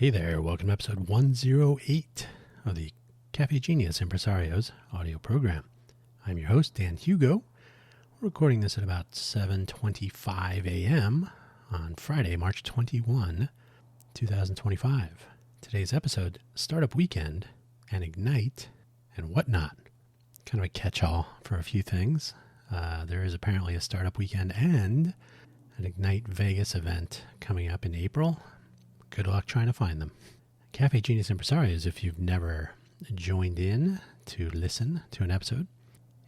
Hey there, welcome to episode 108 of the Cafe Genius Impresarios audio program. I'm your host, Dan Hugo. We're recording this at about 7:25 a.m. on Friday, March 21, 2025. Today's episode, Startup Weekend and Ignite and whatnot. Kind of a catch-all for a few things. There is apparently a Startup Weekend and an Ignite Vegas event coming up in April. Good luck trying to find them. Cafe Genius Impresarios, if you've never joined in to listen to an episode,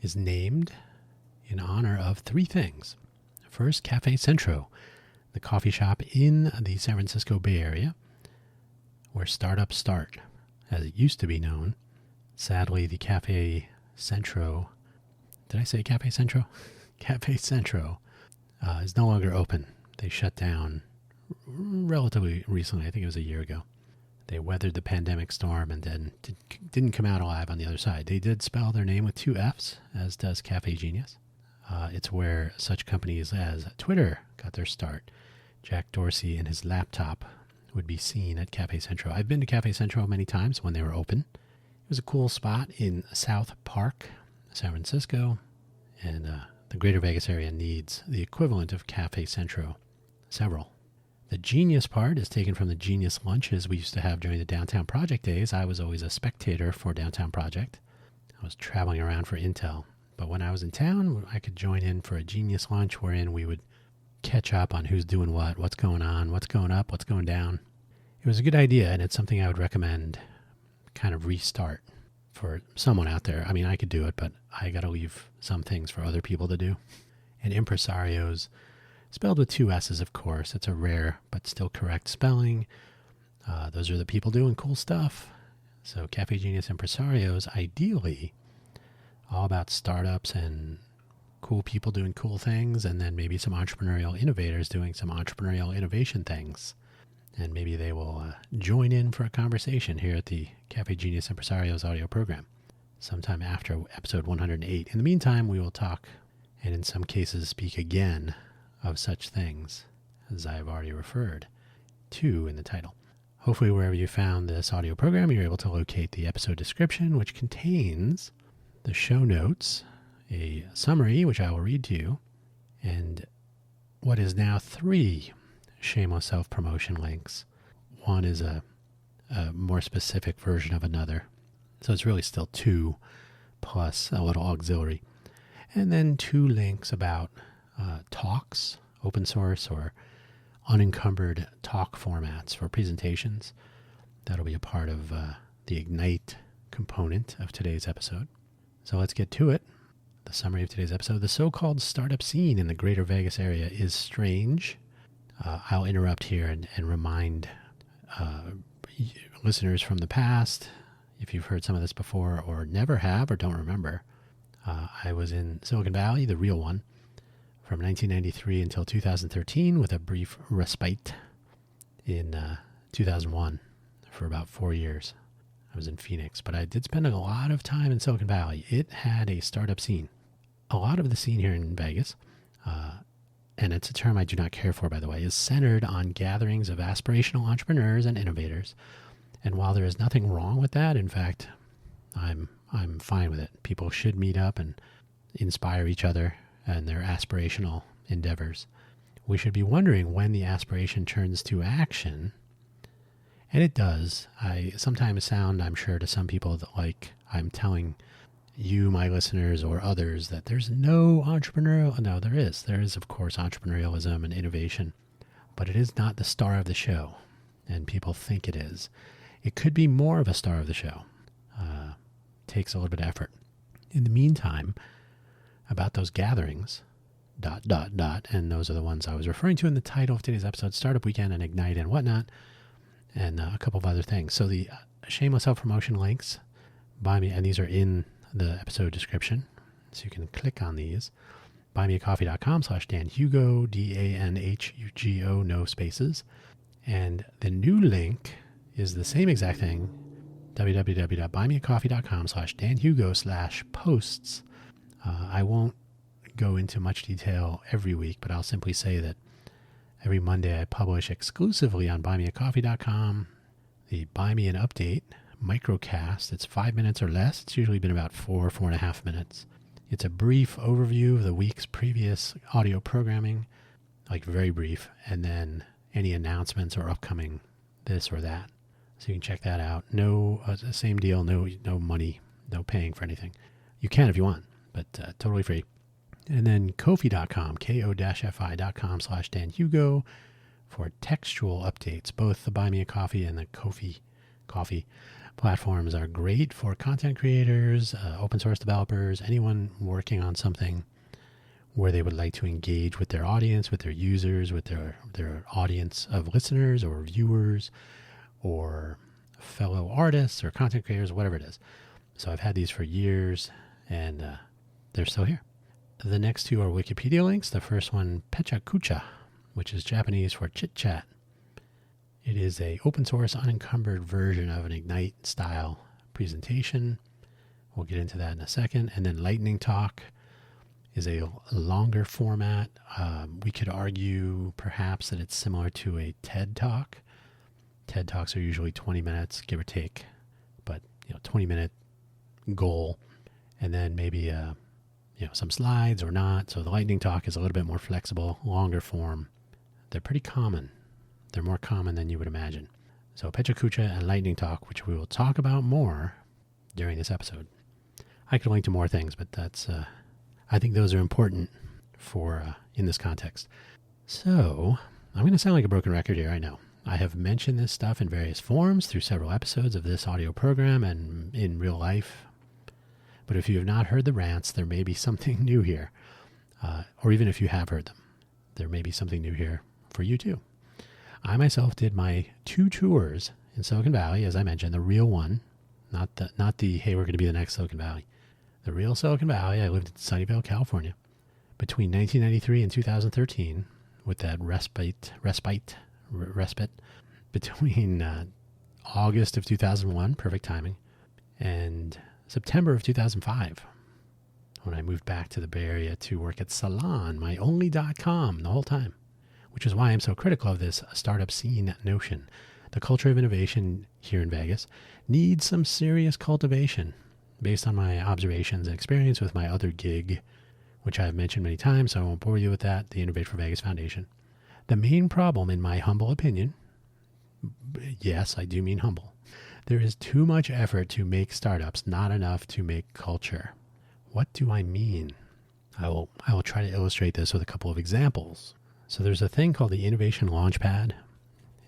is named in honor of three things. First, Cafe Centro, the coffee shop in the San Francisco Bay Area, where startups start, as it used to be known. Sadly, the Cafe Centro, did I say Cafe Centro? Cafe Centro is no longer open. They shut down relatively recently. I think it was a year ago. They weathered the pandemic storm and then didn't come out alive on the other side. They did spell their name with two F's, as does Cafe Genius. It's where such companies as Twitter got their start. Jack Dorsey and his laptop would be seen at Cafe Centro. I've been to Cafe Centro many times when they were open. It was a cool spot in South Park, San Francisco, and the greater Vegas area needs the equivalent of Cafe Centro. Several. The genius part is taken from the genius lunches we used to have during the Downtown Project days. I was always a spectator for Downtown Project. I was traveling around for intel. But when I was in town, I could join in for a genius lunch wherein we would catch up on who's doing what, what's going on, what's going up, what's going down. It was a good idea, and it's something I would recommend kind of restart for someone out there. I mean, I could do it, but I got to leave some things for other people to do. And impresarios, spelled with two S's, of course. It's a rare but still correct spelling. Those are the people doing cool stuff. So Cafe Genius Impresarios, ideally, all about startups and cool people doing cool things, and then maybe some entrepreneurial innovators doing some entrepreneurial innovation things. And maybe they will join in for a conversation here at the Cafe Genius Impresarios audio program sometime after episode 108. In the meantime, we will talk and in some cases speak again of such things as I have already referred to in the title. Hopefully wherever you found this audio program, you're able to locate the episode description, which contains the show notes, a summary, which I will read to you, and what is now 3 shameless self-promotion links. One is a more specific version of another. So it's really still 2 plus a little auxiliary. And then 2 links about talks, open source or unencumbered talk formats for presentations. That'll be a part of the Ignite component of today's episode. So let's get to it. The summary of today's episode. The so-called startup scene in the greater Vegas area is strange. I'll interrupt here and remind listeners from the past, if you've heard some of this before or never have or don't remember, I was in Silicon Valley, the real one, from 1993 until 2013 with a brief respite in 2001 for about 4 years. I was in Phoenix, but I did spend a lot of time in Silicon Valley. It had a startup scene. A lot of the scene here in Vegas, and it's a term I do not care for, by the way, is centered on gatherings of aspirational entrepreneurs and innovators. And while there is nothing wrong with that, in fact, I'm fine with it. People should meet up and inspire each other and their aspirational endeavors. We should be wondering when the aspiration turns to action. And it does. I sometimes sound, I'm sure, to some people that like I'm telling you, my listeners, or others that there's no entrepreneurial. No, there is. There is, of course, entrepreneurialism and innovation. But it is not the star of the show. And people think it is. It could be more of a star of the show. Takes a little bit of effort. In the meantime, about those gatherings, ... and those are the ones I was referring to in the title of today's episode, Startup Weekend and Ignite and whatnot, and a couple of other things. So the shameless self-promotion links, buy me, and these are in the episode description, so you can click on these. buymeacoffee.com/DanHugo, DANHUGO, no spaces. And the new link is the same exact thing, www.buymeacoffee.com/DanHugo/posts. I won't go into much detail every week, but I'll simply say that every Monday I publish exclusively on buymeacoffee.com the Buy Me an Update microcast. It's 5 minutes or less. It's usually been about 4.5 minutes. It's a brief overview of the week's previous audio programming, like very brief, and then any announcements or upcoming this or that. So you can check that out. No, same deal. No money, no paying for anything. You can if you want, but totally free. And then Ko-fi.com, ko-fi.com/Dan Hugo for textual updates. Both the Buy Me a Coffee and the Ko-fi coffee platforms are great for content creators, open source developers, anyone working on something where they would like to engage with their audience, with their users, with their audience of listeners or viewers or fellow artists or content creators, whatever it is. So I've had these for years, and they're still here. The next two are Wikipedia links. The first one, Pecha-Kucha, which is Japanese for chit-chat. It is a open source, unencumbered version of an Ignite-style presentation. We'll get into that in a second. And then Lightning Talk is a longer format. We could argue perhaps that it's similar to a TED Talk. TED Talks are usually 20 minutes, give or take, but 20-minute goal, and then maybe some slides or not. So the Lightning Talk is a little bit more flexible, longer form. They're pretty common. They're more common than you would imagine. So Pecha-Kucha and Lightning Talk, which we will talk about more during this episode. I could link to more things, but that's I think those are important for in this context. So I'm going to sound like a broken record here, I know. I have mentioned this stuff in various forms through several episodes of this audio program and in real life. But if you have not heard the rants, there may be something new here. Or even if you have heard them, there may be something new here for you too. I myself did my 2 tours in Silicon Valley, as I mentioned, the real one, not the hey, we're going to be the next Silicon Valley. The real Silicon Valley. I lived in Sunnyvale, California, between 1993 and 2013, with that respite between August of 2001, perfect timing, and September of 2005, when I moved back to the Bay Area to work at Salon, my only .com the whole time, which is why I'm so critical of this startup scene notion. The culture of innovation here in Vegas needs some serious cultivation based on my observations and experience with my other gig, which I've mentioned many times, so I won't bore you with that, the Innovate for Vegas Foundation. The main problem, in my humble opinion, yes, I do mean humble, there is too much effort to make startups, not enough to make culture. What do I mean? I will try to illustrate this with a couple of examples. So there's a thing called the Innovation Launchpad.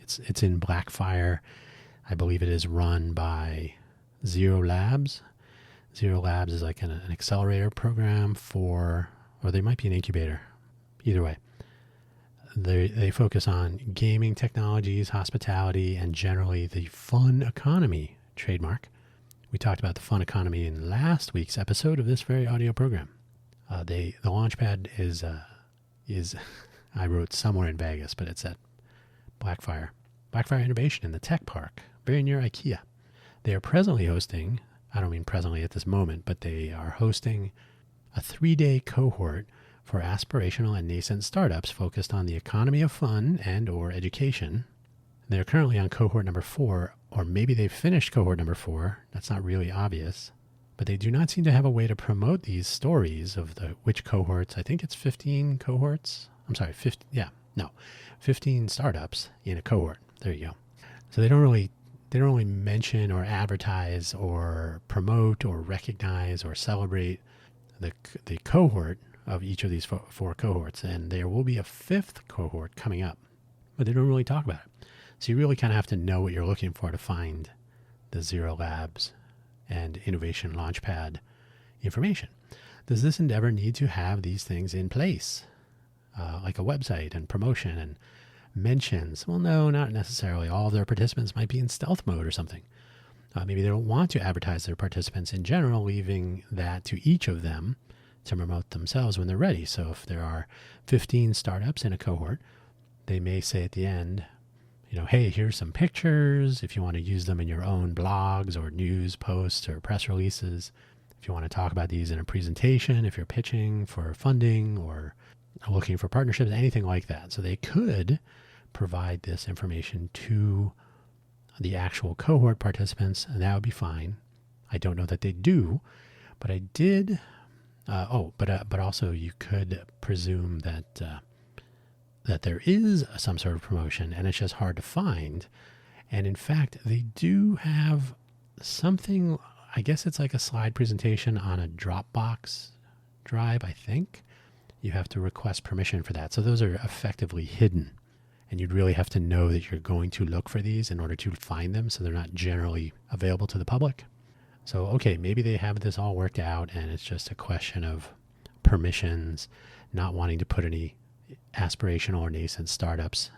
It's in Blackfire. I believe it is run by Zero Labs. Zero Labs is like an accelerator program or they might be an incubator. Either way. They focus on gaming technologies, hospitality, and generally the fun economy trademark. We talked about the fun economy in last week's episode of this very audio program. The Launchpad is I wrote somewhere in Vegas, but it's at Blackfire Innovation in the Tech Park, very near IKEA. They are presently hosting, I don't mean presently at this moment, but they are hosting a 3-day cohort for aspirational and nascent startups focused on the economy of fun and or education. They're currently on cohort number 4, or maybe they've finished cohort number 4. That's not really obvious. But they do not seem to have a way to promote these stories of which cohorts. I think it's 15 cohorts. 15 startups in a cohort. There you go. So they don't really mention or advertise or promote or recognize or celebrate the cohort of each of these 4 cohorts. And there will be a 5th cohort coming up, but they don't really talk about it. So you really kind of have to know what you're looking for to find the Zero Labs and Innovation Launchpad information. Does this endeavor need to have these things in place? Like a website and promotion and mentions? Well, no, not necessarily. All of their participants might be in stealth mode or something. Maybe they don't want to advertise their participants in general, leaving that to each of them to promote themselves when they're ready. So if there are 15 startups in a cohort, they may say at the end, hey, here's some pictures if you want to use them in your own blogs or news posts or press releases. If you want to talk about these in a presentation, if you're pitching for funding or looking for partnerships, anything like that. So they could provide this information to the actual cohort participants, and that would be fine. I don't know that they do, but I did. But also you could presume that that there is some sort of promotion, and it's just hard to find. And in fact, they do have something. I guess it's like a slide presentation on a Dropbox drive. I think you have to request permission for that. So those are effectively hidden, and you'd really have to know that you're going to look for these in order to find them. So they're not generally available to the public. So, okay, maybe they have this all worked out and it's just a question of permissions, not wanting to put any aspirational or nascent startups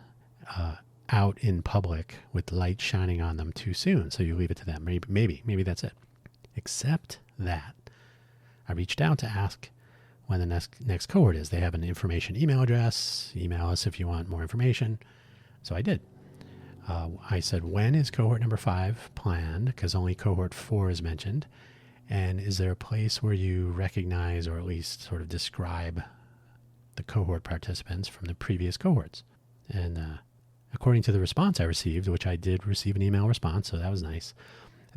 out in public with light shining on them too soon. So you leave it to them. Maybe that's it. Except that I reached out to ask when the next cohort is. They have an information email address. Email us if you want more information. So I did. I said, when is cohort number 5 planned? Because only cohort 4 is mentioned. And is there a place where you recognize or at least sort of describe the cohort participants from the previous cohorts? And according to the response I received, which I did receive an email response, so that was nice,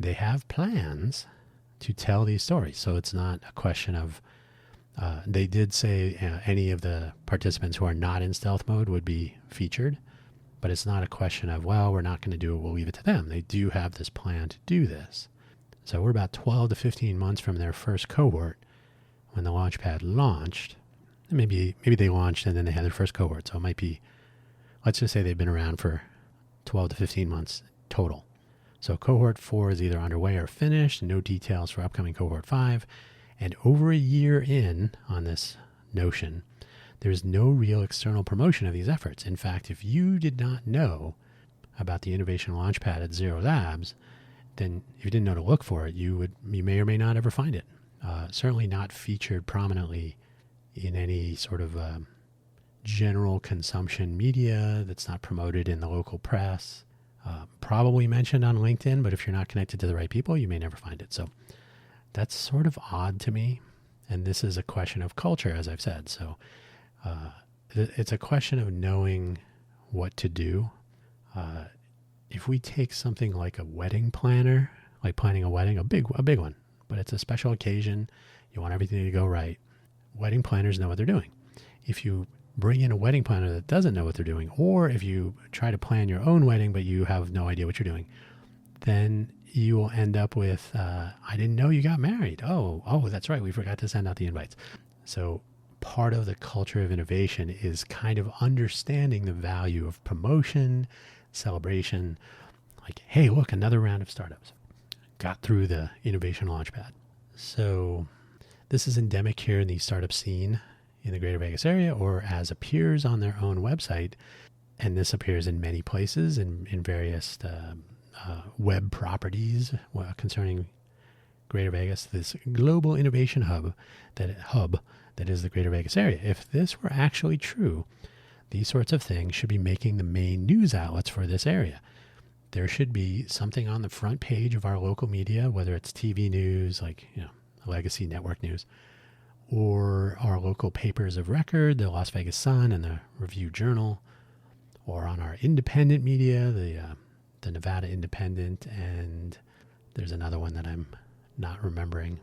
they have plans to tell these stories. So it's not a question of, they did say any of the participants who are not in stealth mode would be featured. But it's not a question of, well, we're not going to do it, we'll leave it to them. They do have this plan to do this. So we're about 12 to 15 months from their first cohort when the Launchpad launched. And maybe they launched and then they had their first cohort. So it might be, let's just say they've been around for 12 to 15 months total. So cohort 4 is either underway or finished, no details for upcoming cohort 5. And over a year in on this notion, there's no real external promotion of these efforts. In fact, if you did not know about the Innovation Launchpad at Zero Labs, then if you didn't know to look for it, you may or may not ever find it. Certainly not featured prominently in any sort of general consumption media that's not promoted in the local press. Probably mentioned on LinkedIn, but if you're not connected to the right people, you may never find it. So that's sort of odd to me. And this is a question of culture, as I've said. So it's a question of knowing what to do. If we take something like a wedding planner, like planning a wedding, a big one, but it's a special occasion, you want everything to go right. Wedding planners know what they're doing. If you bring in a wedding planner that doesn't know what they're doing, or if you try to plan your own wedding but you have no idea what you're doing, then you will end up with, I didn't know you got married. Oh, that's right, we forgot to send out the invites. So part of the culture of innovation is kind of understanding the value of promotion, celebration, like, hey, look, another round of startups got through the Innovation Launchpad. So this is endemic here in the startup scene in the Greater Vegas area, or as appears on their own website. And this appears in many places in various web properties concerning Greater Vegas, this global innovation hub that is the Greater Vegas area. If this were actually true, these sorts of things should be making the main news outlets for this area. There should be something on the front page of our local media, whether it's TV news, like, Legacy Network News, or our local papers of record, the Las Vegas Sun and the Review Journal, or on our independent media, the Nevada Independent, and there's another one that I'm not remembering.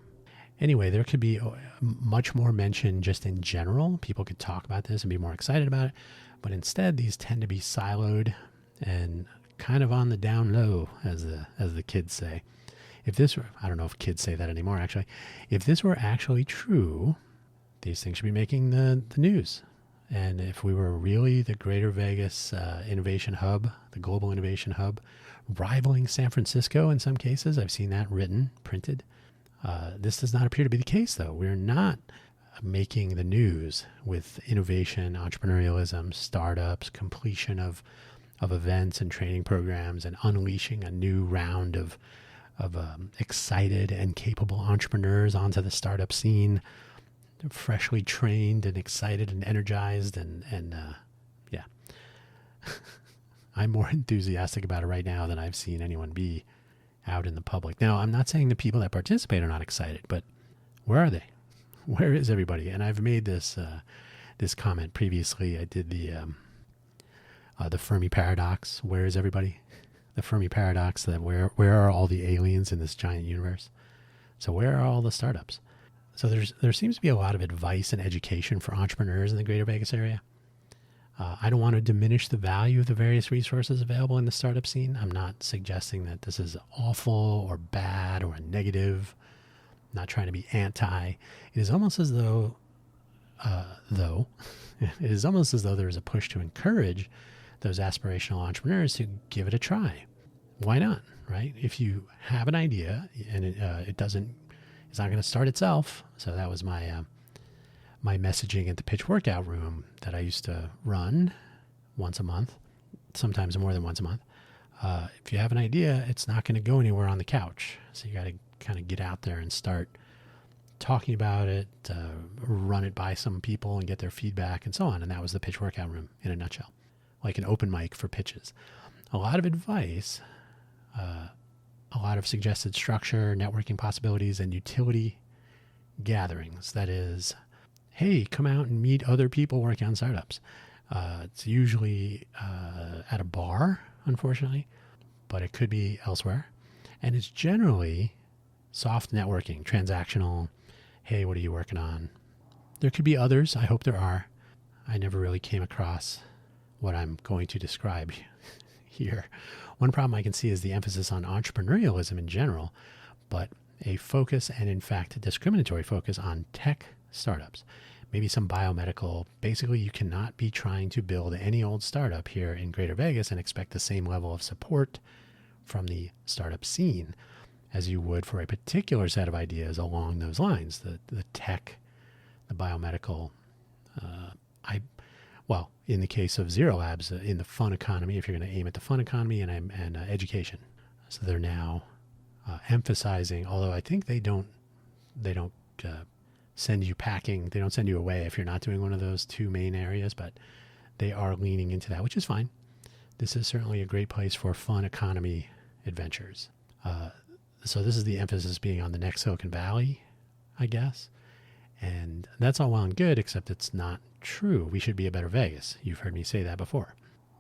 Anyway, there could be much more mention just in general. People could talk about this and be more excited about it. But instead, these tend to be siloed and kind of on the down low, as the kids say. If this were, I don't know if kids say that anymore, actually. If this were actually true, these things should be making the news. And if we were really the Greater Vegas innovation hub, the global innovation hub, rivaling San Francisco in some cases, I've seen that printed. This does not appear to be the case, though. We're not making the news with innovation, entrepreneurialism, startups, completion of events and training programs, and unleashing a new round of excited and capable entrepreneurs onto the startup scene, freshly trained and excited and energized, and yeah. I'm more enthusiastic about it right now than I've seen anyone be out in the public. Now, I'm not saying the people that participate are not excited, but where are they? Where is everybody? And I've made this comment previously. I did the Fermi paradox. Where is everybody? the Fermi paradox, that where are all the aliens in this giant universe? So where are all the startups? So there seems to be a lot of advice and education for entrepreneurs in the greater Vegas area. I don't want to diminish the value of the various resources available in the startup scene. I'm not suggesting that this is awful or bad or a negative. I'm not trying to be anti. It is almost as though, it is almost as though there is a push to encourage those aspirational entrepreneurs to give it a try. Why not, right? If you have an idea and it's not going to start itself. So that was my messaging at the pitch workout room that I used to run once a month, sometimes more than once a month. If you have an idea, it's not going to go anywhere on the couch. So you got to kind of get out there and start talking about it, run it by some people and get their feedback and so on. And that was the pitch workout room in a nutshell, like an open mic for pitches. A lot of advice, a lot of suggested structure, networking possibilities, and utility gatherings. That is, hey, come out and meet other people working on startups. It's usually at a bar, unfortunately, but it could be elsewhere. And it's generally soft networking, transactional. Hey, what are you working on? There could be others. I hope there are. I never really came across what I'm going to describe here. One problem I can see is the emphasis on entrepreneurialism in general, but a focus, and in fact a discriminatory focus, on tech startups. Maybe some biomedical. Basically, you cannot be trying to build any old startup here in Greater Vegas and expect the same level of support from the startup scene as you would for a particular set of ideas along those lines. The tech, the biomedical, in the case of Zero Labs, in the fun economy, if you're going to aim at the fun economy and education. So they're now emphasizing, although I think they don't send you packing, they don't send you away if you're not doing one of those two main areas, but they are leaning into that, which is fine. This is certainly a great place for fun economy adventures. So this is the emphasis being on the next Silicon Valley, I guess. And that's all well and good, except it's not true. We should be a better Vegas. You've heard me say that before.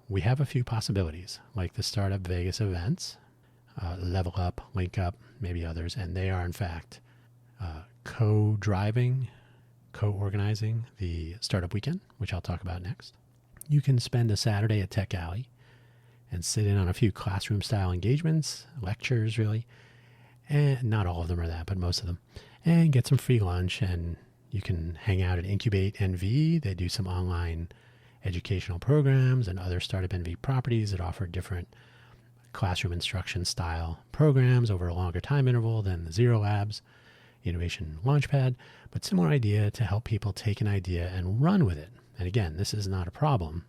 We have a few possibilities, like the Startup Vegas events, Level Up, Link Up, maybe others, and they are in fact co-driving, co-organizing the Startup Weekend, which I'll talk about next. You can spend a Saturday at Tech Alley and sit in on a few classroom-style engagements, lectures really, and not all of them are that, but most of them, and get some free lunch, and you can hang out at Incubate NV. They do some online educational programs and other Startup NV properties that offer different classroom instruction style programs over a longer time interval than the Zero Labs Innovation Launchpad, but similar idea to help people take an idea and run with it. And again, this is not a problem,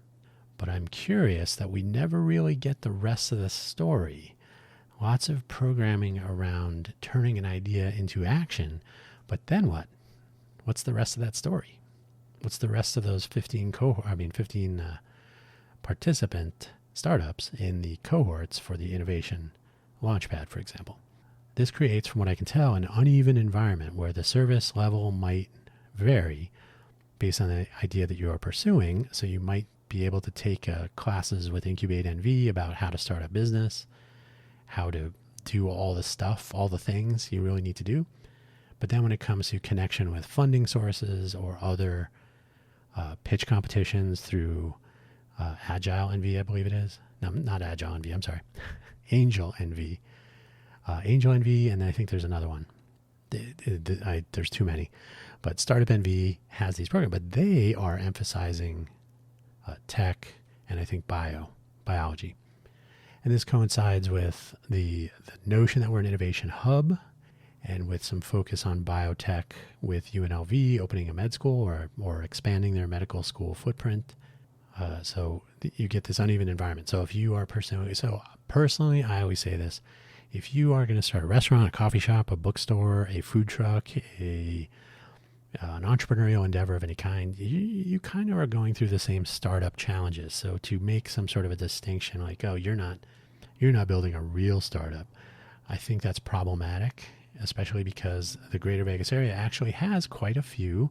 but I'm curious that we never really get the rest of the story. Lots of programming around turning an idea into action, but then what? What's the rest of that story? What's the rest of those 15 participant startups in the cohorts for the Innovation Launchpad, for example? This creates, from what I can tell, an uneven environment where the service level might vary based on the idea that you are pursuing. So you might be able to take classes with Incubate NV about how to start a business, how to do all the stuff, all the things you really need to do. But then when it comes to connection with funding sources or other pitch competitions through Agile NV, I believe it is. No, not Agile NV, I'm sorry. Angel NV. Angel NV, and I think there's another one. There's too many. But Startup NV has these programs, but they are emphasizing tech and I think biology. And this coincides with the notion that we're an innovation hub, and with some focus on biotech with UNLV opening a med school or expanding their medical school footprint. So you get this uneven environment. So if you are personally, I always say this, if you are going to start a restaurant, a coffee shop, a bookstore, a food truck, an entrepreneurial endeavor of any kind, you kind of are going through the same startup challenges. So to make some sort of a distinction like, oh, you're not building a real startup, I think that's problematic, especially because the Greater Vegas area actually has quite a few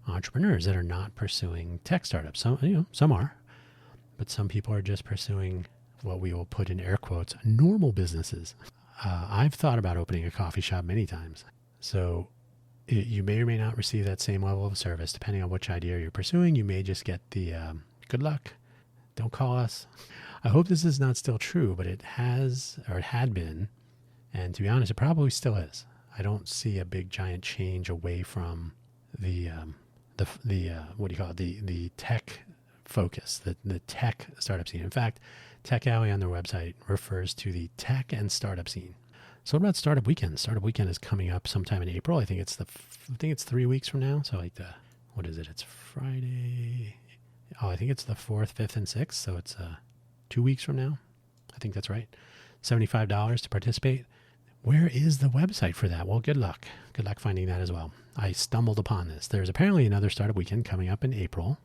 entrepreneurs that are not pursuing tech startups. Some are, but some people are just pursuing what we will put in air quotes, normal businesses. I've thought about opening a coffee shop many times. So you may or may not receive that same level of service depending on which idea you're pursuing. You may just get the good luck. Don't call us. I hope this is not still true, but it has, or it had been. And to be honest, it probably still is. I don't see a big giant change away from the what do you call it? The tech focus, the tech startup scene. In fact, Tech Alley on their website refers to the tech and startup scene. So what about Startup Weekend? Startup Weekend is coming up sometime in April. I think it's 3 weeks from now. So like what is it? It's Friday. Oh, I think it's the 4th, 5th, and 6th. So it's 2 weeks from now. I think that's right. $75 to participate. Where is the website for that? Well, good luck. Good luck finding that as well. I stumbled upon this. There's apparently another Startup Weekend coming up in April.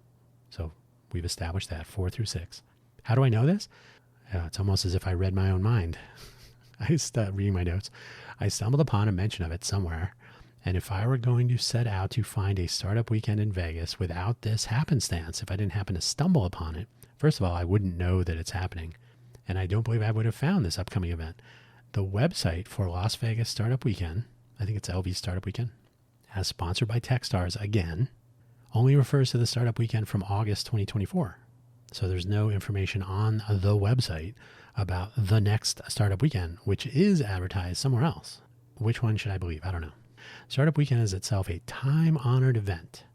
So we've established that, 4 through 6. How do I know this? It's almost as if I read my own mind. I started reading my notes. I stumbled upon a mention of it somewhere. And if I were going to set out to find a Startup Weekend in Vegas without this happenstance, if I didn't happen to stumble upon it, first of all, I wouldn't know that it's happening. And I don't believe I would have found this upcoming event. The website for Las Vegas Startup Weekend, I think it's LV Startup Weekend, as sponsored by Techstars again, only refers to the Startup Weekend from August 2024. So there's no information on the website about the next Startup Weekend, which is advertised somewhere else. Which one should I believe? I don't know. Startup Weekend is itself a time-honored event,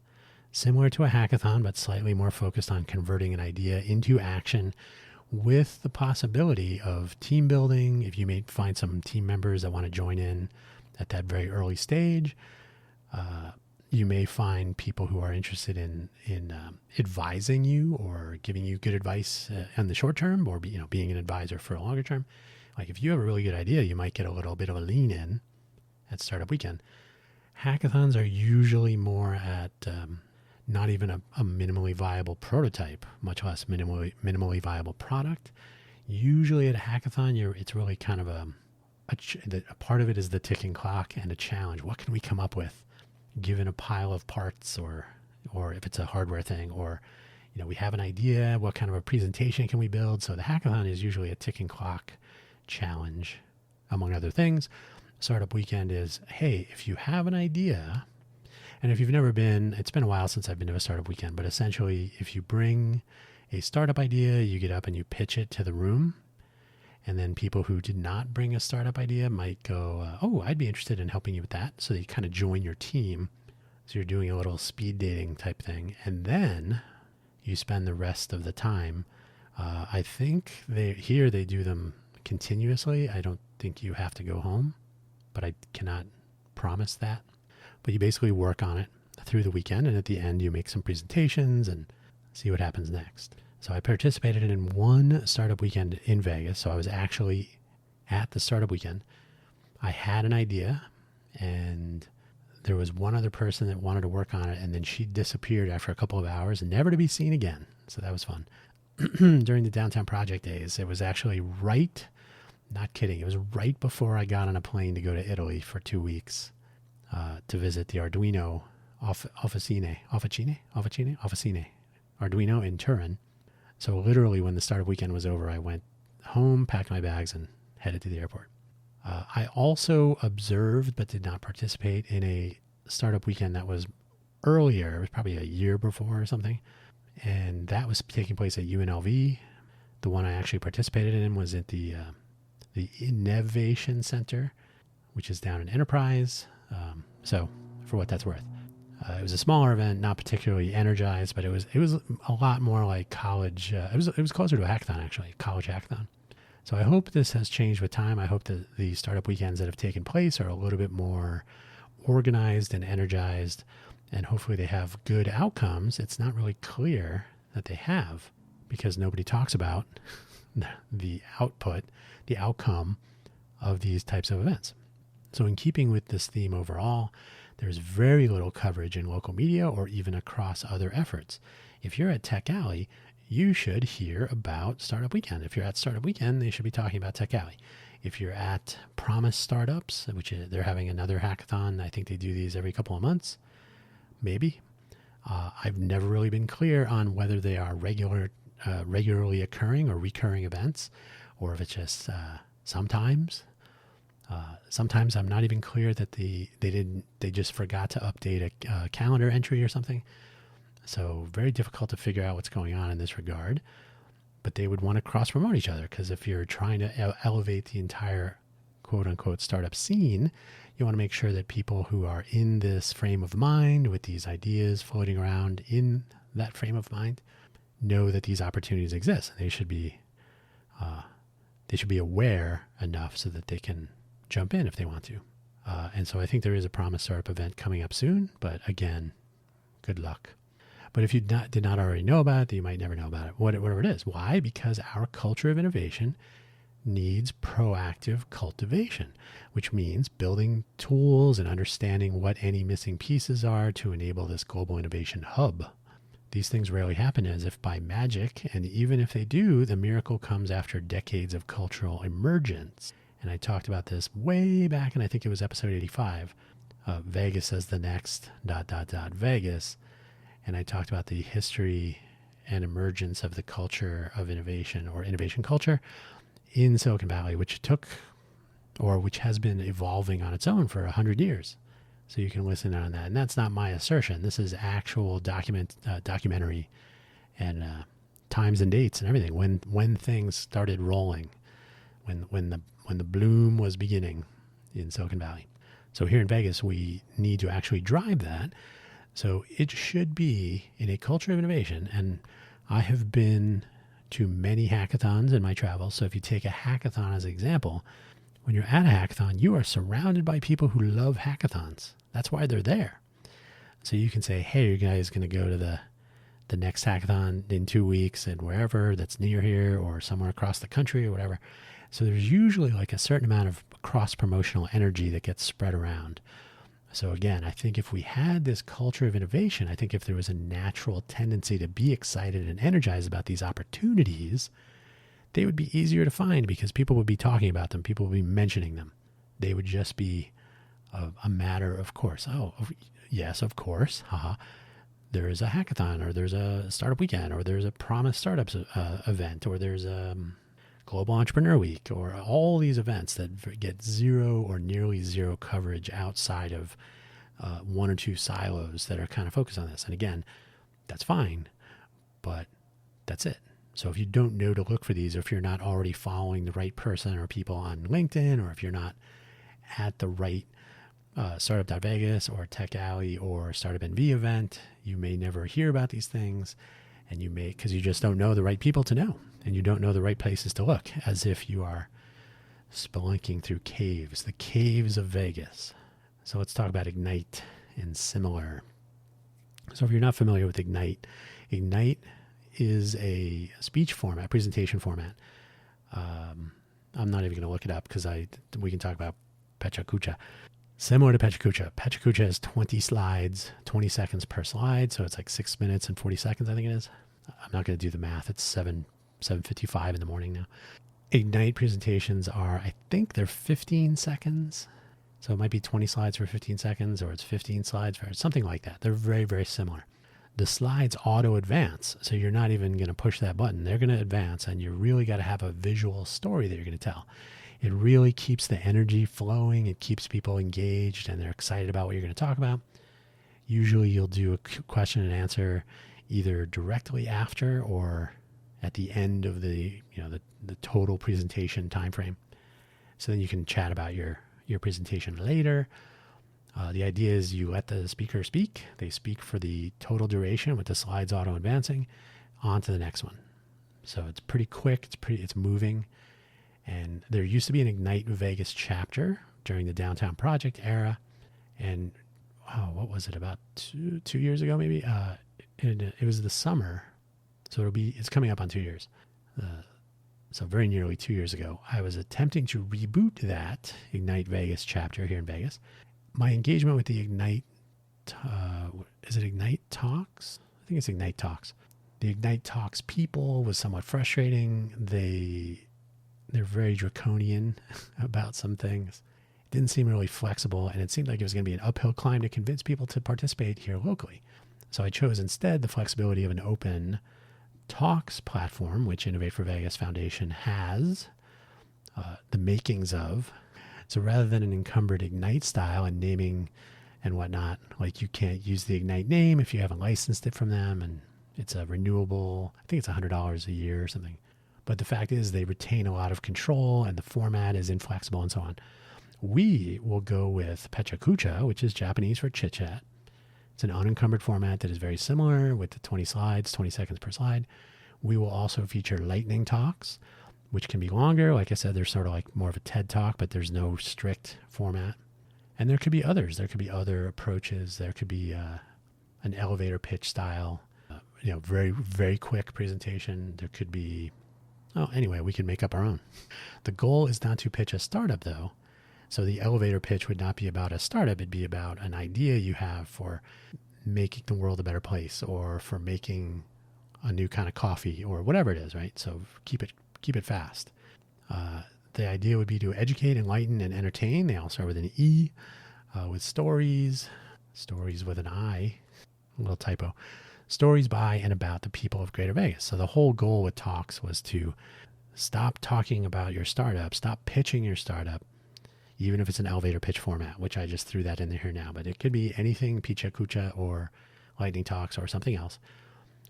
similar to a hackathon, but slightly more focused on converting an idea into action with the possibility of team building. If you may find some team members that want to join in at that very early stage, you may find people who are interested in advising you or giving you good advice in the short term, or being an advisor for a longer term. Like if you have a really good idea, you might get a little bit of a lean in at Startup Weekend. Hackathons are usually more at not even a minimally viable prototype, much less minimally viable product. Usually at a hackathon, it's really kind of a part of it is the ticking clock and a challenge. What can we come up with given a pile of parts, or if it's a hardware thing, or we have an idea, what kind of a presentation can we build? So the hackathon is usually a ticking clock challenge, among other things. Startup Weekend is, hey, if you have an idea, and if you've never been, it's been a while since I've been to a Startup Weekend, but essentially if you bring a startup idea, you get up and you pitch it to the room, and then people who did not bring a startup idea might go, oh, I'd be interested in helping you with that. So you kind of join your team. So you're doing a little speed dating type thing. And then you spend the rest of the time. I think they do them continuously. I don't think you have to go home, but I cannot promise that. But you basically work on it through the weekend, and at the end you make some presentations and see what happens next. So I participated in one Startup Weekend in Vegas. So I was actually at the Startup Weekend. I had an idea, and there was one other person that wanted to work on it, and then she disappeared after a couple of hours and never to be seen again. So that was fun. During the Downtown Project days, it was actually not kidding, it was right before I got on a plane to go to Italy for 2 weeks to visit the Arduino Officine Arduino in Turin. So literally when the Startup Weekend was over, I went home, packed my bags, and headed to the airport. I also observed but did not participate in a Startup Weekend that was earlier. It was probably a year before or something. And that was taking place at UNLV. The one I actually participated in was at the Innovation Center, which is down in Enterprise. So for what that's worth. It was a smaller event, not particularly energized, but it was a lot more like college. It was closer to a hackathon, actually, a college hackathon. So I hope this has changed with time. I hope that the Startup Weekends that have taken place are a little bit more organized and energized, and hopefully they have good outcomes. It's not really clear that they have, because nobody talks about the outcome of these types of events. So in keeping with this theme overall, there's very little coverage in local media or even across other efforts. If you're at Tech Alley, you should hear about Startup Weekend. If you're at Startup Weekend, they should be talking about Tech Alley. If you're at Promise Startups, which they're having another hackathon, I think they do these every couple of months, maybe. I've never really been clear on whether they are regular regularly occurring or recurring events, or if it's just sometimes. Sometimes I'm not even clear that they just forgot to update a calendar entry or something. So very difficult to figure out what's going on in this regard. But they would want to cross promote each other, because if you're trying to elevate the entire quote unquote startup scene, you want to make sure that people who are in this frame of mind with these ideas floating around in that frame of mind know that these opportunities exist. They should be aware enough so that they can jump in if they want to. And so I think there is a Promise Startup event coming up soon, but again, good luck. But if you did not already know about it, then you might never know about it, whatever it is. Why? Because our culture of innovation needs proactive cultivation, which means building tools and understanding what any missing pieces are to enable this global innovation hub. These things rarely happen as if by magic, and even if they do, the miracle comes after decades of cultural emergence. And I talked about this way back, and I think it was episode 85, Vegas as the next ... Vegas. And I talked about the history and emergence of the culture of innovation, or innovation culture, in Silicon Valley, which has been evolving on its own for 100 years. So you can listen on that. And that's not my assertion. This is actual documentary and times and dates and everything. When things started rolling, when the bloom was beginning in Silicon Valley. So here in Vegas, we need to actually drive that. So it should be in a culture of innovation. And I have been to many hackathons in my travels. So if you take a hackathon as an example, when you're at a hackathon, you are surrounded by people who love hackathons. That's why they're there. So you can say, hey, you guys going to go to the next hackathon in 2 weeks and wherever that's near here or somewhere across the country or whatever. So there's usually like a certain amount of cross-promotional energy that gets spread around. So again, I think if we had this culture of innovation, I think if there was a natural tendency to be excited and energized about these opportunities, they would be easier to find because people would be talking about them. People would be mentioning them. They would just be a matter of course. Oh, yes, of course. Haha. There is a hackathon, or there's a startup weekend, or there's a Promise Startups event, or there's a Global Entrepreneur Week, or all these events that get zero or nearly zero coverage outside of one or two silos that are kind of focused on this. And again, that's fine, but that's it. So if you don't know to look for these, or if you're not already following the right person or people on LinkedIn, or if you're not at the right Startup.Vegas or Tech Alley or Startup NV event, you may never hear about these things, and you may, because you just don't know the right people to know, and you don't know the right places to look, as if you are spelunking through caves, the caves of Vegas. So let's talk about Ignite and similar. So if you're not familiar with Ignite, Ignite is a speech format, presentation format. I'm not even going to look it up because we can talk about Pechakucha. Similar to Pechakucha. Pechakucha has 20 slides, 20 seconds per slide. So it's like 6 minutes and 40 seconds, I think it is. I'm not going to do the math. It's 7:55 in the morning now. Ignite presentations are, I think they're 15 seconds. So it might be 20 slides for 15 seconds, or it's 15 slides for something like that. They're very, very similar. The slides auto advance. So you're not even going to push that button. They're going to advance, and you really got to have a visual story that you're going to tell. It really keeps the energy flowing. It keeps people engaged and they're excited about what you're going to talk about. Usually you'll do a question and answer either directly after or at the end of the total presentation time frame. So then you can chat about your presentation later. The idea is you let the speaker speak. They speak for the total duration with the slides auto advancing on to the next one. So it's pretty quick. It's moving. And there used to be an Ignite Vegas chapter during the Downtown Project era. And what was it, about two years ago maybe? It was the summer. So it's coming up on 2 years. So very nearly 2 years ago, I was attempting to reboot that Ignite Vegas chapter here in Vegas. My engagement with the Ignite, is it Ignite Talks? I think it's Ignite Talks. The Ignite Talks people was somewhat frustrating. They're very draconian about some things. It didn't seem really flexible, and it seemed like it was going to be an uphill climb to convince people to participate here locally. So I chose instead the flexibility of an open Talks platform, which Innovate for Vegas Foundation has the makings of. So rather than an encumbered Ignite style and naming and whatnot, like you can't use the Ignite name if you haven't licensed it from them, and it's a renewable, I think it's $100 a year or something. But the fact is they retain a lot of control and the format is inflexible and so on. We will go with Pecha Kucha, which is Japanese for chit chat. It's an unencumbered format that is very similar with the 20 slides, 20 seconds per slide. We will also feature lightning talks, which can be longer. Like I said, they're sort of like more of a TED talk, but there's no strict format. And there could be others. There could be other approaches. There could be an elevator pitch style, very, very quick presentation. There could be, anyway, we can make up our own. The goal is not to pitch a startup though. So the elevator pitch would not be about a startup. It'd be about an idea you have for making the world a better place or for making a new kind of coffee or whatever it is, right? So keep it fast. The idea would be to educate, enlighten, and entertain. They all start with an E, with stories with an I, a little typo, stories by and about the people of Greater Vegas. So the whole goal with talks was to stop talking about your startup, stop pitching your startup, even if it's an elevator pitch format, which I just threw that in here now, but it could be anything, Pecha Kucha or lightning talks or something else,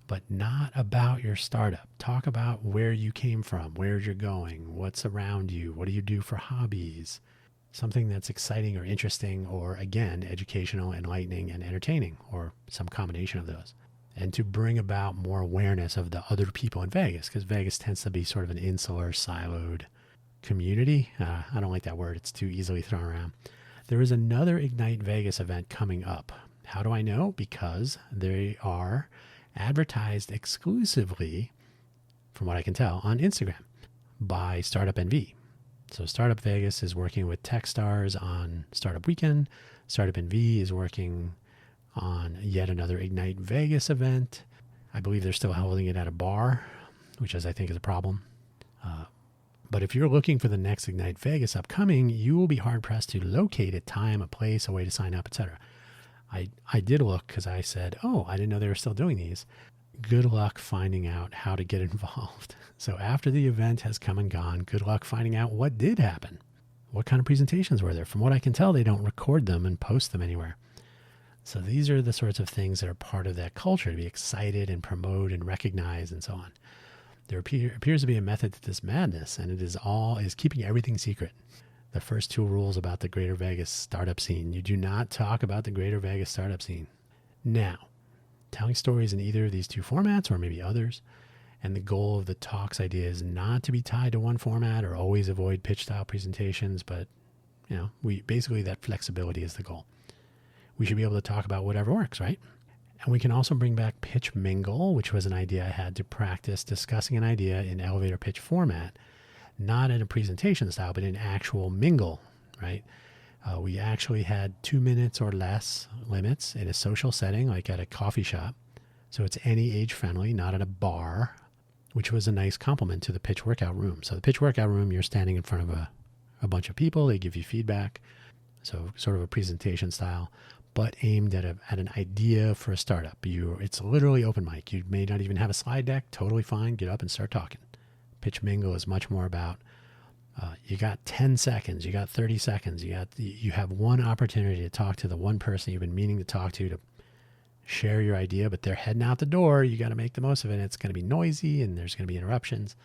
but not about your startup. Talk about where you came from, where you're going, what's around you, what do you do for hobbies, something that's exciting or interesting, or again, educational, enlightening, and entertaining, or some combination of those. And to bring about more awareness of the other people in Vegas, because Vegas tends to be sort of an insular, siloed community. I don't like that word. It's too easily thrown around. There is another Ignite Vegas event coming up. How do I know? Because they are advertised exclusively, from what I can tell, on Instagram by Startup NV. So Startup Vegas is working with Techstars on Startup Weekend. Startup NV is working on yet another Ignite Vegas event. I believe they're still holding it at a bar, which I think is a problem. But if you're looking for the next Ignite Vegas upcoming, you will be hard-pressed to locate a time, a place, a way to sign up, etc. I did look because I said, I didn't know they were still doing these. Good luck finding out how to get involved. So after the event has come and gone, good luck finding out what did happen. What kind of presentations were there? From what I can tell, they don't record them and post them anywhere. So these are the sorts of things that are part of that culture, to be excited and promote and recognize and so on. There appears to be a method to this madness, and it is keeping everything secret. The first two rules about the Greater Vegas startup scene. You do not talk about the Greater Vegas startup scene. Now, telling stories in either of these two formats or maybe others, and the goal of the talks idea is not to be tied to one format or always avoid pitch style presentations, but that flexibility is the goal. We should be able to talk about whatever works, right? And we can also bring back Pitch Mingle, which was an idea I had to practice discussing an idea in elevator pitch format, not in a presentation style, but in actual mingle, right? We actually had 2 minutes or less limits in a social setting, like at a coffee shop. So it's any age friendly, not at a bar, which was a nice compliment to the pitch workout room. So the pitch workout room, you're standing in front of a bunch of people. They give you feedback. So sort of a presentation style, but aimed at an idea for a startup. It's literally open mic. You may not even have a slide deck. Totally fine. Get up and start talking. Pitch Mingle is much more about you got 10 seconds, you got 30 seconds, you have one opportunity to talk to the one person you've been meaning to talk to share your idea, but they're heading out the door. You got to make the most of it. It's going to be noisy and there's going to be interruptions.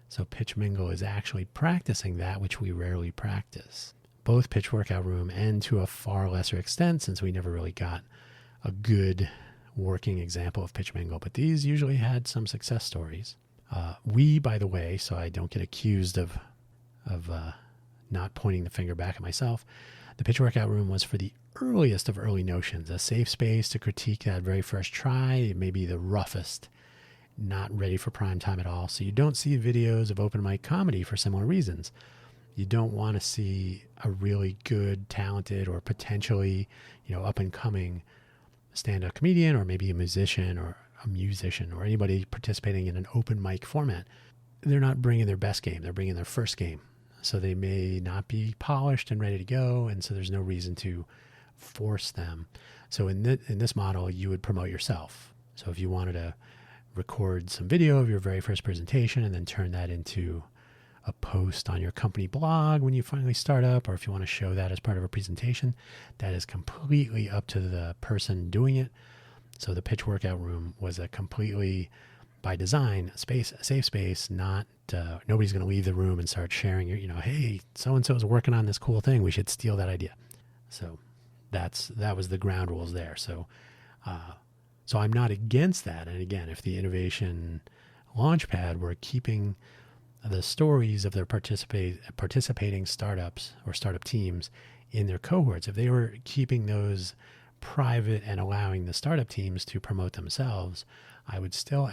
So Pitch Mingle is actually practicing that, which we rarely practice. Both Pitch Workout Room and to a far lesser extent, since we never really got a good working example of Pitch Mingle, but these usually had some success stories. By the way, so I don't get accused of not pointing the finger back at myself, the Pitch Workout Room was for the earliest of early notions, a safe space to critique that very first try, maybe the roughest, not ready for prime time at all. So you don't see videos of open mic comedy for similar reasons. You don't want to see a really good, talented, or potentially, up and coming stand-up comedian, or maybe a musician or anybody participating in an open mic format. They're not bringing their best game. They're bringing their first game. So they may not be polished and ready to go. And so there's no reason to force them. So in this model, you would promote yourself. So if you wanted to record some video of your very first presentation and then turn that into a post on your company blog when you finally start up, or if you want to show that as part of a presentation, that is completely up to the person doing it. So the pitch workout room was a completely, by design, a safe space, not nobody's going to leave the room and start sharing your, hey, so-and-so is working on this cool thing, we should steal that idea. So that was the ground rules there. So I'm not against that. And again, if the innovation launchpad were keeping the stories of their participating startups or startup teams in their cohorts, if they were keeping those private and allowing the startup teams to promote themselves, I would still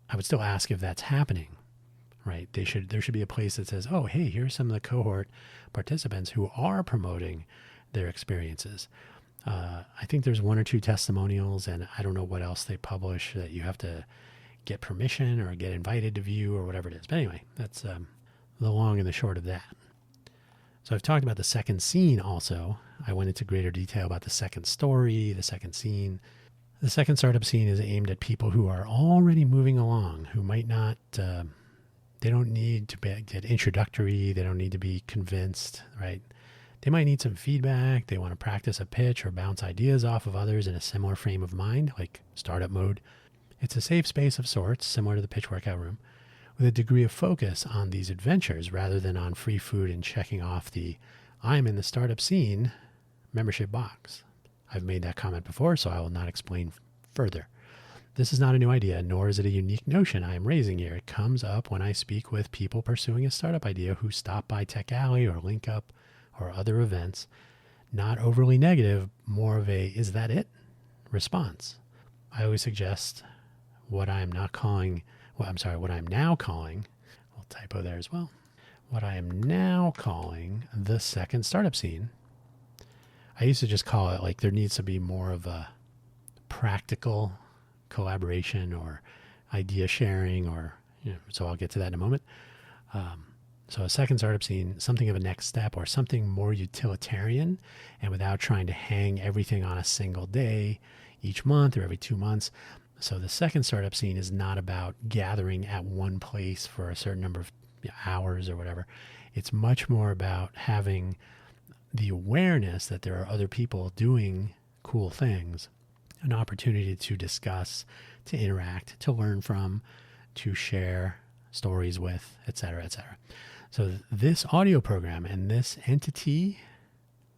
ask if that's happening, right? There should be a place that says, oh, hey, here's some of the cohort participants who are promoting their experiences. I think there's one or two testimonials, and I don't know what else they publish that you have to get permission or get invited to view or whatever it is. But anyway, that's the long and the short of that. So I've talked about the second scene also. I went into greater detail about the second story, the second scene. The second startup scene is aimed at people who are already moving along, who might not, they don't need to get introductory, they don't need to be convinced, right? They might need some feedback, they want to practice a pitch or bounce ideas off of others in a similar frame of mind, like startup mode. It's a safe space of sorts, similar to the pitch workout room, with a degree of focus on these adventures rather than on free food and checking off the I'm in the startup scene membership box. I've made that comment before, so I will not explain further. This is not a new idea, nor is it a unique notion I am raising here. It comes up when I speak with people pursuing a startup idea who stop by Tech Alley or Link Up or other events. Not overly negative, more of a, is that it? Response. I always suggest what I'm now calling, I'll typo there as well. What I am now calling the second startup scene. I used to just call it like there needs to be more of a practical collaboration or idea sharing, or, so I'll get to that in a moment. So a second startup scene, something of a next step or something more utilitarian, and without trying to hang everything on a single day each month or every 2 months. So the second startup scene is not about gathering at one place for a certain number of hours or whatever. It's much more about having the awareness that there are other people doing cool things, an opportunity to discuss, to interact, to learn from, to share stories with, etc., etc. So this audio program and this entity,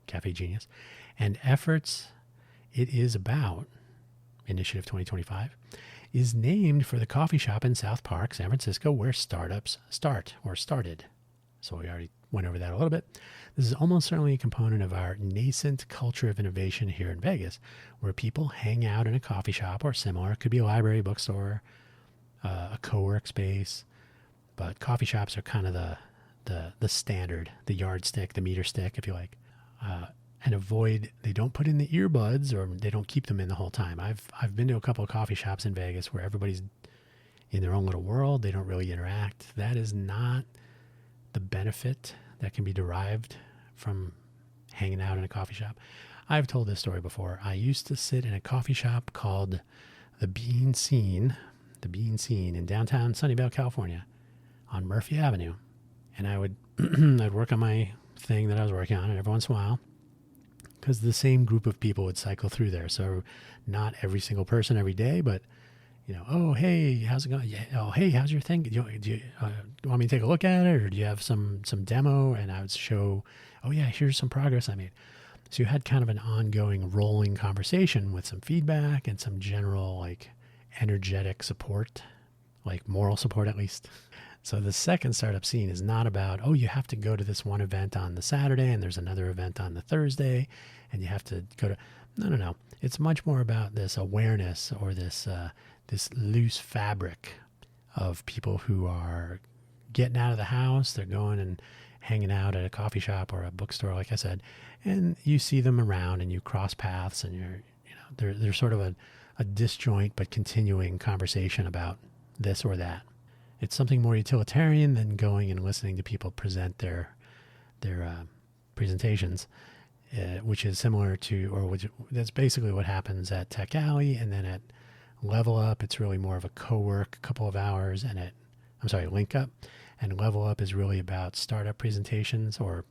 Cafe Genius, and efforts it is about, Initiative 2025, is named for the coffee shop in South Park, San Francisco, where startups start or started. So we already went over that a little bit. This is almost certainly a component of our nascent culture of innovation here in Vegas, where people hang out in a coffee shop or similar. It could be a library, bookstore, a co-work space, but coffee shops are kind of the standard, the yardstick, the meter stick, if you like. And they don't put in the earbuds, or they don't keep them in the whole time. I've been to a couple of coffee shops in Vegas where everybody's in their own little world. They don't really interact. That is not the benefit that can be derived from hanging out in a coffee shop. I've told this story before. I used to sit in a coffee shop called the Bean Scene in downtown Sunnyvale, California, on Murphy Avenue. And I'd work on my thing that I was working on, and every once in a while, because the same group of people would cycle through there. So not every single person every day, but, oh, hey, how's it going? Yeah, oh, hey, how's your thing? Do you want me to take a look at it, or do you have some demo? And I would show, oh, yeah, here's some progress I made. So you had kind of an ongoing rolling conversation with some feedback and some general, like, energetic support, like moral support at least. So the second startup scene is not about, oh, you have to go to this one event on the Saturday and there's another event on the Thursday and you have to go to, no. It's much more about this awareness, or this loose fabric of people who are getting out of the house. They're going and hanging out at a coffee shop or a bookstore, like I said, and you see them around and you cross paths, and there's sort of a disjoint but continuing conversation about this or that. It's something more utilitarian than going and listening to people present their presentations, which is similar to, or that's basically what happens at Tech Alley and then at Level Up, it's really more of a co-work, a couple of hours, and Link Up. And Level Up is really about startup presentations, or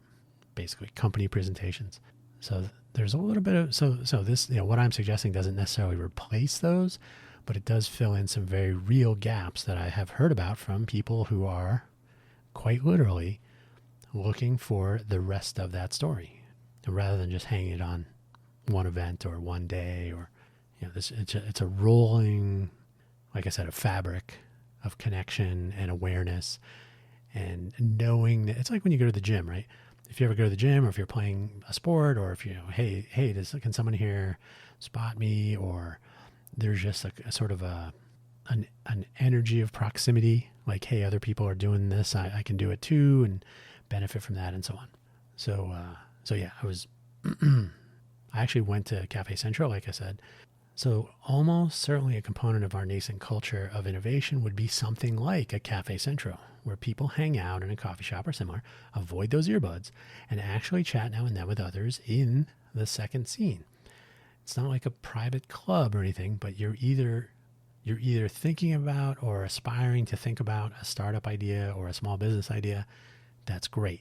basically company presentations. So there's a little bit of, so this, what I'm suggesting doesn't necessarily replace those, but it does fill in some very real gaps that I have heard about from people who are quite literally looking for the rest of that story, rather than just hanging it on one event or one day, or it's a rolling, like I said, a fabric of connection and awareness, and knowing that it's like when you go to the gym, right? If you ever go to the gym, or if you're playing a sport, or if hey, can someone here spot me? Or there's just a sort of an energy of proximity, like, hey, other people are doing this, I can do it too, and benefit from that, and so on. So yeah, I actually went to Cafe Central, like I said. So almost certainly a component of our nascent culture of innovation would be something like a Cafe Central, where people hang out in a coffee shop or similar, avoid those earbuds, and actually chat now and then with others in the second scene. It's not like a private club or anything, but you're either thinking about or aspiring to think about a startup idea or a small business idea. That's great.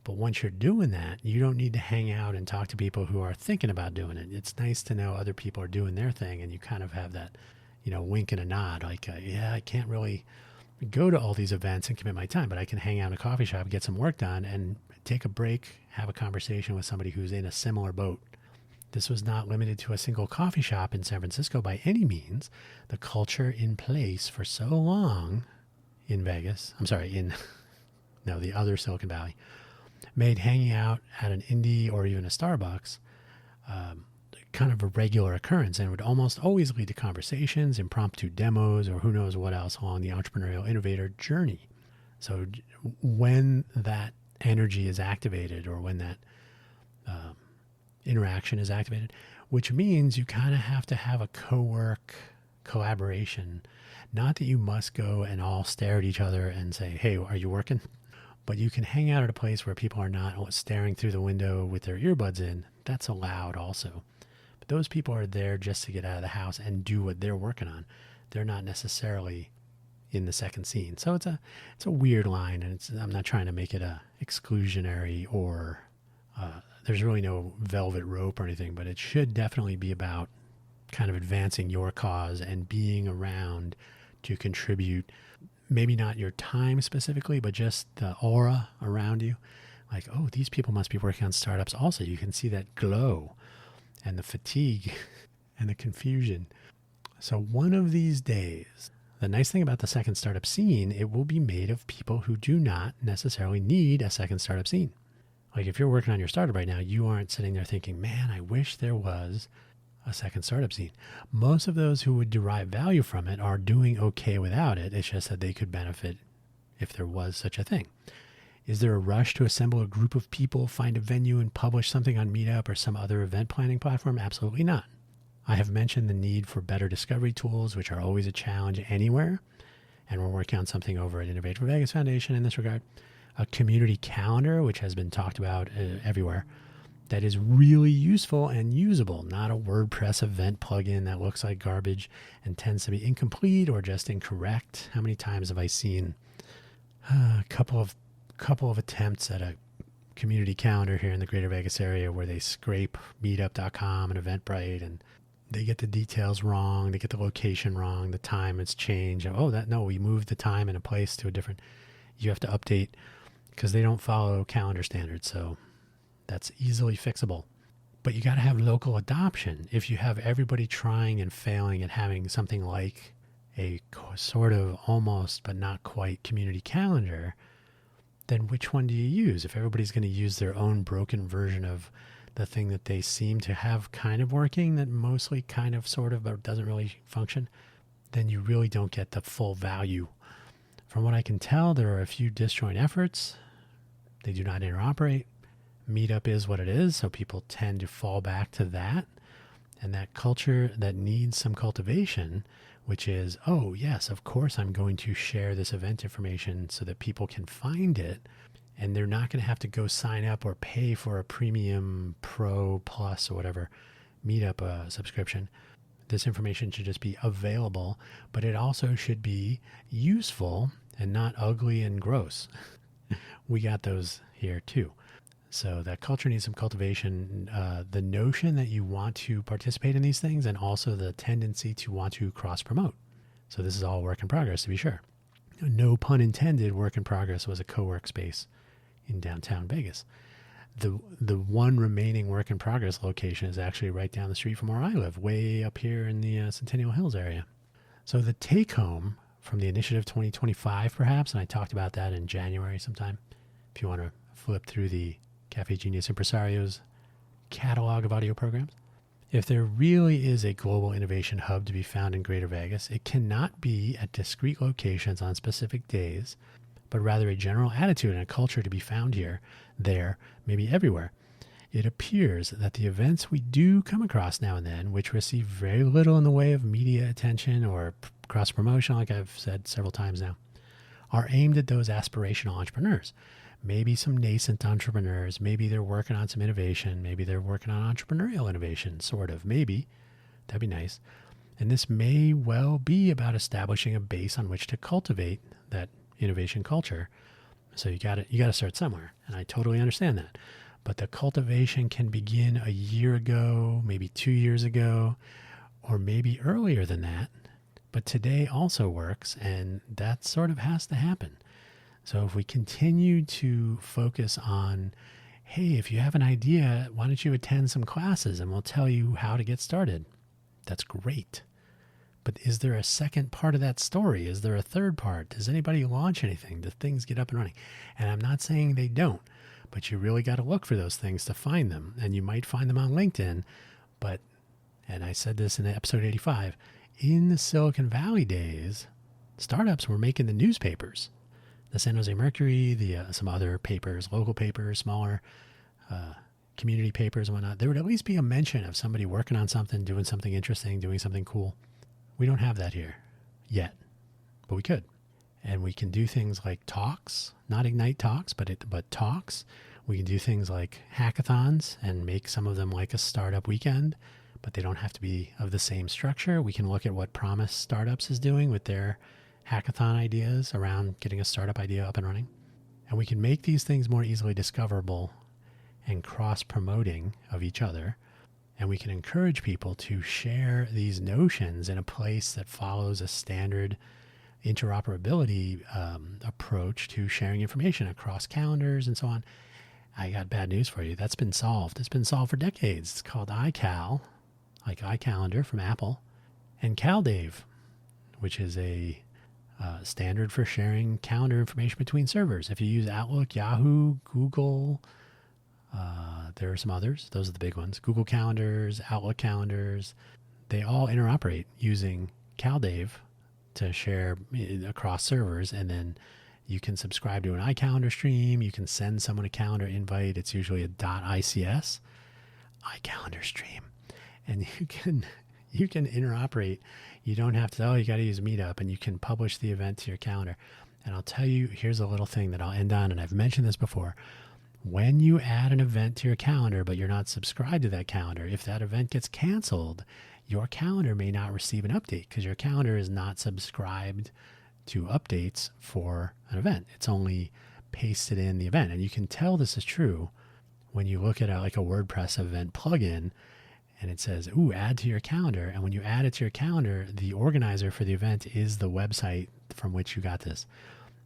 But once you're doing that, you don't need to hang out and talk to people who are thinking about doing it. It's nice to know other people are doing their thing, and you kind of have that, wink and a nod, like, yeah, I can't really go to all these events and commit my time, but I can hang out in a coffee shop, get some work done, and take a break, have a conversation with somebody who's in a similar boat. This was not limited to a single coffee shop in San Francisco by any means. The culture in place for so long in Vegas, the other Silicon Valley, made hanging out at an indie or even a Starbucks kind of a regular occurrence, and would almost always lead to conversations, impromptu demos, or who knows what else along the entrepreneurial innovator journey. So when that energy is activated, or when that interaction is activated, which means you kind of have to have a co-work collaboration. Not that you must go and all stare at each other and say, hey, are you working? But you can hang out at a place where people are not staring through the window with their earbuds in. That's allowed also. But those people are there just to get out of the house and do what they're working on. They're not necessarily in the second scene. So it's a weird line, and I'm not trying to make it a exclusionary, or there's really no velvet rope or anything, but it should definitely be about kind of advancing your cause and being around to contribute. Maybe not your time specifically, but just the aura around you. Like, oh, these people must be working on startups also. You can see that glow and the fatigue and the confusion. So one of these days, the nice thing about the second startup scene, it will be made of people who do not necessarily need a second startup scene. Like if you're working on your startup right now, you aren't sitting there thinking, man, I wish there was a second startup scene. Most of those who would derive value from it are doing okay without it. It's just that they could benefit if there was such a thing. Is there a rush to assemble a group of people, find a venue, and publish something on Meetup or some other event planning platform? Absolutely not. I have mentioned the need for better discovery tools, which are always a challenge anywhere. And we're working on something over at Innovate for Vegas Foundation in this regard. A community calendar, which has been talked about everywhere, that is really useful and usable, not a WordPress event plugin that looks like garbage and tends to be incomplete or just incorrect. How many times have I seen a couple of attempts at a community calendar here in the greater Vegas area where they scrape meetup.com and Eventbrite, and they get the details wrong, they get the location wrong, the time has changed. We moved the time and a place to a different, you have to update because they don't follow calendar standards. So that's easily fixable. But you got to have local adoption. If you have everybody trying and failing at having something like a sort of almost but not quite community calendar, then which one do you use? If everybody's going to use their own broken version of the thing that they seem to have kind of working, that mostly kind of sort of but doesn't really function, then you really don't get the full value. From what I can tell, there are a few disjoint efforts. They do not interoperate. Meetup is what it is, so people tend to fall back to that. And that culture that needs some cultivation, which is, oh yes, of course I'm going to share this event information so that people can find it, and they're not going to have to go sign up or pay for a premium pro plus or whatever Meetup subscription. This information should just be available, but it also should be useful and not ugly and gross. We got those here too. So that culture needs some cultivation. The notion that you want to participate in these things, and also the tendency to want to cross promote. So this is all work in progress, to be sure. No pun intended, work in progress was a co-work space in downtown Vegas. The one remaining work in progress location is actually right down the street from where I live, way up here in the Centennial Hills area. So the take home from the Initiative 2025, perhaps, and I talked about that in January sometime. If you want to flip through the Cafe Genius Impresario's catalog of audio programs. If there really is a global innovation hub to be found in Greater Vegas, it cannot be at discrete locations on specific days, but rather a general attitude and a culture to be found here, there, maybe everywhere. It appears that the events we do come across now and then, which receive very little in the way of media attention or cross-promotion, like I've said several times now, are aimed at those aspirational entrepreneurs. Maybe some nascent entrepreneurs, maybe they're working on some innovation, maybe they're working on entrepreneurial innovation, sort of, maybe. That'd be nice. And this may well be about establishing a base on which to cultivate that innovation culture. So you got to start somewhere, and I totally understand that. But the cultivation can begin a year ago, maybe 2 years ago, or maybe earlier than that. But today also works, and that sort of has to happen. So if we continue to focus on, hey, if you have an idea, why don't you attend some classes and we'll tell you how to get started? That's great. But is there a second part of that story? Is there a third part? Does anybody launch anything? Do things get up and running? And I'm not saying they don't, but you really got to look for those things to find them. And you might find them on LinkedIn. But, and I said this in episode 85, in the Silicon Valley days, startups were making the newspapers. The San Jose Mercury, some other papers, local papers, smaller community papers and whatnot. There would at least be a mention of somebody working on something, doing something interesting, doing something cool. We don't have that here yet, but we could. And we can do things like talks, not Ignite talks, but talks. We can do things like hackathons and make some of them like a startup weekend, but they don't have to be of the same structure. We can look at what Promise Startups is doing with their hackathon ideas around getting a startup idea up and running. And we can make these things more easily discoverable and cross-promoting of each other. And we can encourage people to share these notions in a place that follows a standard interoperability approach to sharing information across calendars and so on. I got bad news for you. That's been solved. It's been solved for decades. It's called iCal, like iCalendar from Apple, and CalDave, which is a standard for sharing calendar information between servers. If you use Outlook, Yahoo, Google, there are some others. Those are the big ones. Google Calendars, Outlook Calendars, they all interoperate using CalDave to share across servers, and then you can subscribe to an iCalendar stream. You can send someone a calendar invite. It's usually a .ics iCalendar stream, and you can interoperate. You don't have to, you got to use Meetup, and you can publish the event to your calendar. And I'll tell you, here's a little thing that I'll end on, and I've mentioned this before. When you add an event to your calendar, but you're not subscribed to that calendar, if that event gets canceled, your calendar may not receive an update because your calendar is not subscribed to updates for an event. It's only pasted in the event. And you can tell this is true when you look at like a WordPress event plugin, and it says, add to your calendar. And when you add it to your calendar, the organizer for the event is the website from which you got this.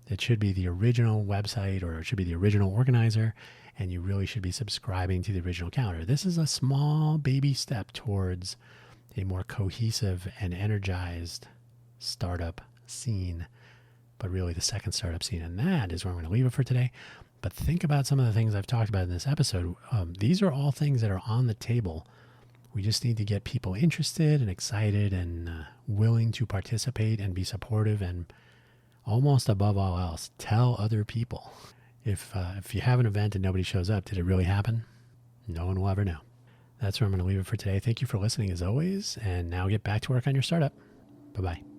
It should be the original website, or it should be the original organizer, and you really should be subscribing to the original calendar. This is a small baby step towards a more cohesive and energized startup scene, but really the second startup scene. And that is where I'm going to leave it for today. But think about some of the things I've talked about in this episode. These are all things that are on the table. We just need to get people interested and excited and willing to participate and be supportive, and almost above all else, tell other people. If you have an event and nobody shows up, did it really happen? No one will ever know. That's where I'm going to leave it for today. Thank you for listening as always, and now get back to work on your startup. Bye-bye.